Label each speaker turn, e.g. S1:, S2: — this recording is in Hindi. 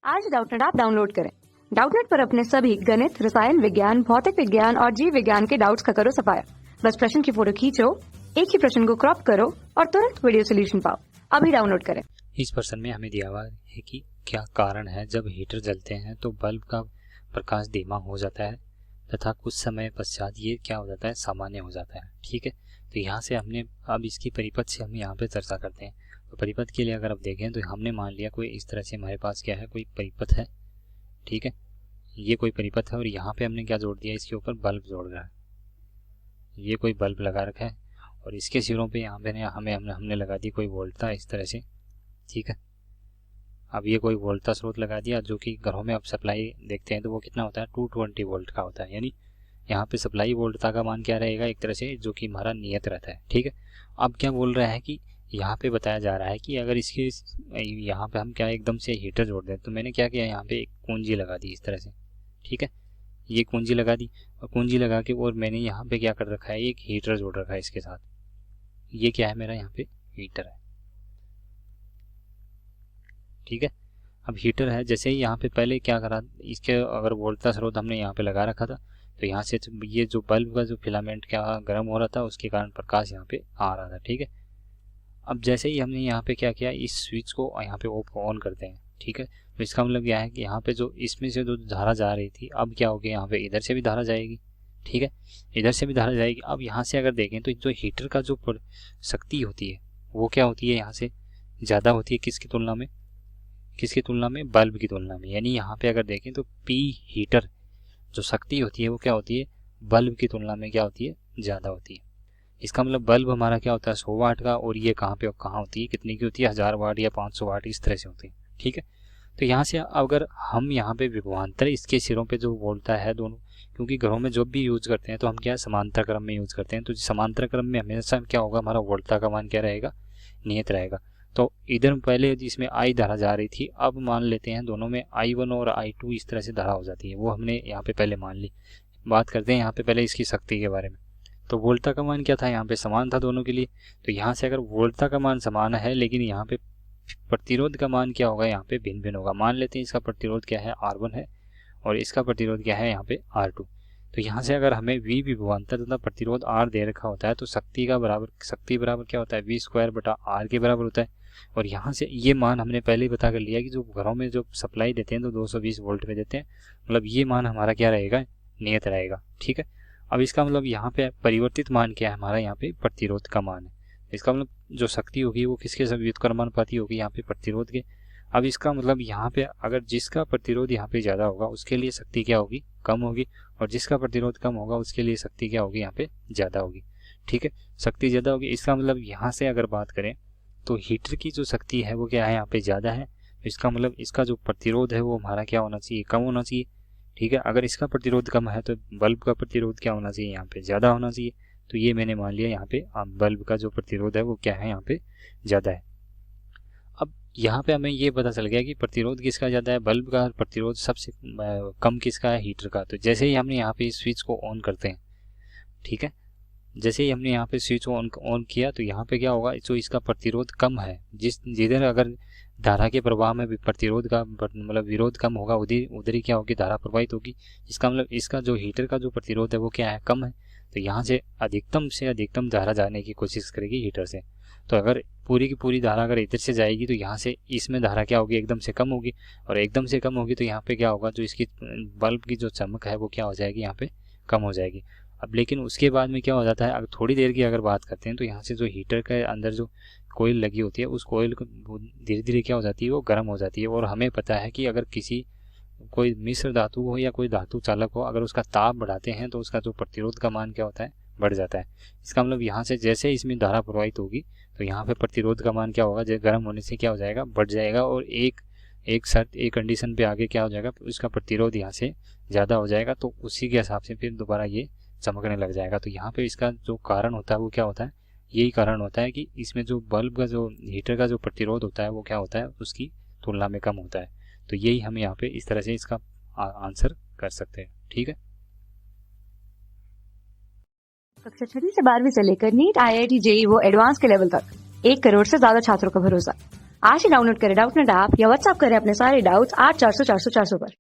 S1: आज डाउटनेट ऐप डाउनलोड करें। डाउटनेट पर अपने सभी गणित, रसायन विज्ञान, भौतिक विज्ञान और जीव विज्ञान के डाउट्स का करो सफाया। बस प्रश्न की फोटो खींचो, एक ही प्रश्न को क्रॉप करो और तुरंत वीडियो सोल्यूशन पाओ। अभी डाउनलोड करें।
S2: इस प्रश्न में हमें दिया हुआ है कि क्या कारण है जब हीटर जलते हैं तो बल्ब का प्रकाश धीमा हो जाता है तथा कुछ समय पश्चात ये क्या हो जाता है, सामान्य हो जाता है। ठीक है, तो यहाँ से हमने अब इसकी परिपथ से हम यहाँ पे चर्चा करते हैं। तो परिपथ के लिए अगर आप देखें तो हमने मान लिया कोई इस तरह से हमारे पास क्या है, कोई परिपथ है। ठीक है, ये कोई परिपथ है और यहाँ पे हमने क्या जोड़ दिया, इसके ऊपर बल्ब जोड़ रहा है। ये कोई बल्ब लगा रखा है और इसके सिरों पे यहाँ पे हमने लगा दी कोई वोल्टा इस तरह से। ठीक है, अब ये कोई वोल्टा स्रोत लगा दिया जो कि घरों में अब सप्लाई देखते हैं तो वो कितना होता है, 220 वोल्ट का होता है। यानी यहाँ पे सप्लाई वोल्टता का मान क्या रहेगा, एक तरह से जो कि हमारा नियत रहता है। ठीक है, अब क्या बोल रहा है कि यहाँ पे बताया जा रहा है कि अगर इसके यहाँ पे हम क्या एकदम से हीटर जोड़ दें, तो मैंने क्या किया, यहाँ पे एक कुंजी लगा दी इस तरह से। ठीक है, ये कुंजी लगा दी और कुंजी लगा के और मैंने यहाँ पे क्या कर रखा है, एक हीटर जोड़ रखा है इसके साथ। ये क्या है, मेरा यहाँ पे हीटर है। ठीक है, अब हीटर है, जैसे ही यहाँ पे पहले क्या करा, इसके अगर वोल्टा स्रोत हमने यहाँ पे लगा रखा था तो यहाँ से ये जो बल्ब का जो फिलामेंट क्या गर्म हो रहा था उसके कारण प्रकाश यहाँ पे आ रहा था। ठीक है, अब जैसे ही हमने यहाँ पे क्या किया, इस स्विच को यहाँ पे ऑन करते हैं। ठीक है, तो इसका मतलब क्या है कि यहाँ पे जो इसमें से जो धारा जा रही थी अब क्या होगी, यहाँ पे इधर से भी धारा जाएगी। ठीक है, इधर से भी धारा जाएगी। अब यहाँ से अगर देखें तो जो हीटर का जो शक्ति होती है वो क्या होती है, यहाँ से ज़्यादा होती है किसकी तुलना में, बल्ब की तुलना में। यानी यहाँ पे अगर देखें तो पी हीटर जो शक्ति होती है वो क्या होती है, बल्ब की तुलना में क्या होती है, ज़्यादा होती है। इसका मतलब बल्ब हमारा क्या होता है 100 वाट का, और ये कहाँ पे और कहाँ होती है, कितनी की होती है, 1000 वाट या 500 वाट इस तरह से होती है। ठीक है, तो यहाँ से अगर हम यहाँ पे विभवांतर इसके सिरों पे जो बोलता है दोनों, क्योंकि घरों में जो भी यूज करते हैं तो हम क्या समांतर क्रम में यूज करते हैं, तो समांतर क्रम में हमेशा क्या होगा, हमारा वोल्टा का मान क्या रहेगा, नियत रहेगा। तो इधर पहले जिसमें आई धारा जा रही थी, अब मान लेते हैं दोनों में I1 और I2 इस तरह से धारा हो जाती है, वो हमने यहाँ पे पहले मान ली। बात करते हैं यहाँ पे पहले इसकी शक्ति के बारे में। तो वोल्टा का मान क्या था, यहाँ पे समान था दोनों के लिए। तो यहाँ से अगर वोल्टा का मान समान है लेकिन यहाँ पे प्रतिरोध का मान क्या होगा, यहाँ पे भिन्न भिन्न होगा। मान लेते हैं इसका प्रतिरोध क्या है, R1 है और इसका प्रतिरोध क्या है, यहाँ पे R2। तो यहाँ से अगर हमें V विभवांतर तथा प्रतिरोध R दे रखा होता है तो शक्ति बराबर क्या होता है, V² बटा R के बराबर होता है। और यहाँ से ये मान हमने पहले ही पता कर लिया कि जो घरों में जो सप्लाई देते हैं तो 220 वोल्ट में देते हैं, मतलब ये मान हमारा क्या रहेगा, नियत रहेगा। ठीक है, अब इसका मतलब यहाँ पे परिवर्तित मान क्या है, हमारा यहाँ पे प्रतिरोध का मान है। इसका मतलब जो शक्ति होगी वो किसके व्युत्क्रमानुपाती होगी, यहाँ पे प्रतिरोध के। अब इसका मतलब यहाँ पे अगर जिसका प्रतिरोध यहाँ पे ज़्यादा होगा उसके लिए शक्ति क्या होगी, कम होगी, और जिसका प्रतिरोध कम होगा उसके लिए शक्ति क्या होगी, यहाँ पे ज़्यादा होगी। ठीक है, शक्ति ज़्यादा होगी। इसका मतलब यहाँ से अगर बात करें तो हीटर की जो शक्ति है वो क्या है, यहाँ पे ज़्यादा है। तो इसका मतलब इसका जो प्रतिरोध है वो हमारा क्या होना चाहिए, कम होना चाहिए। ठीक है, अगर इसका प्रतिरोध कम है तो बल्ब का प्रतिरोध क्या होना चाहिए, यहाँ पे ज़्यादा होना चाहिए। तो ये मैंने मान लिया यहाँ पे बल्ब का जो प्रतिरोध है वो क्या है, यहाँ पे ज़्यादा है। अब यहाँ पे हमें ये पता चल गया कि प्रतिरोध किसका ज़्यादा है, बल्ब का प्रतिरोध सबसे कम किसका है, हीटर का। तो जैसे ही हमने यहाँ पे इस स्विच को ऑन करते हैं, ठीक है, जैसे ही हमने यहाँ पे स्विच ऑन किया तो यहाँ पे क्या होगा, जो इसका प्रतिरोध कम है, जिधर अगर धारा के प्रवाह में भी प्रतिरोध का मतलब विरोध कम होगा उधर ही क्या होगी, धारा प्रवाहित होगी। इसका मतलब इसका जो हीटर का जो प्रतिरोध है वो क्या है, कम है। तो यहाँ से अधिकतम धारा जाने की कोशिश करेगी हीटर से। तो अगर पूरी की पूरी धारा अगर इधर से जाएगी तो यहाँ से इसमें धारा क्या होगी, एकदम से कम होगी, और एकदम से कम होगी तो यहाँ पे क्या होगा, जो इसकी बल्ब की जो चमक है वो क्या हो जाएगी, यहाँ पे कम हो जाएगी। अब लेकिन उसके बाद में क्या हो जाता है, अगर थोड़ी देर की अगर बात करते हैं तो यहाँ से जो हीटर के अंदर जो कोयल लगी होती है उस कोयल को धीरे धीरे क्या हो जाती है, वो गर्म हो जाती है। और हमें पता है कि अगर कोई मिश्र धातु हो या कोई धातु चालक हो, अगर उसका ताप बढ़ाते हैं तो उसका जो प्रतिरोध का मान क्या होता है, बढ़ जाता है। इसका मतलब यहाँ से जैसे इसमें धारा प्रवाहित होगी तो यहाँ पे प्रतिरोध का मान क्या होगा, गर्म होने से क्या हो जाएगा, बढ़ जाएगा। और एक कंडीशन पे आगे क्या हो जाएगा, उसका प्रतिरोध यहाँ से ज़्यादा हो जाएगा, तो उसी के हिसाब से फिर दोबारा ये चमकने लग जाएगा। तो यहाँ पे इसका जो कारण होता है वो क्या होता है, यही कारण होता है कि इसमें जो बल्ब का जो हीटर का जो प्रतिरोध होता है वो क्या होता है, उसकी तुलना में कम होता है। तो यही हम यहाँ पे इस तरह से इसका आंसर कर सकते हैं। ठीक है,
S1: कक्षा 6 से 12वीं से लेकर नीट, IIT, JEE वो एडवांस के लेवल तक 1 करोड़ से ज्यादा छात्रों का भरोसा। आज ही डाउनलोड करें डाउटनेट ऐप या व्हाट्सएप करें अपने सारे डाउट्स 8400 400 400 पर।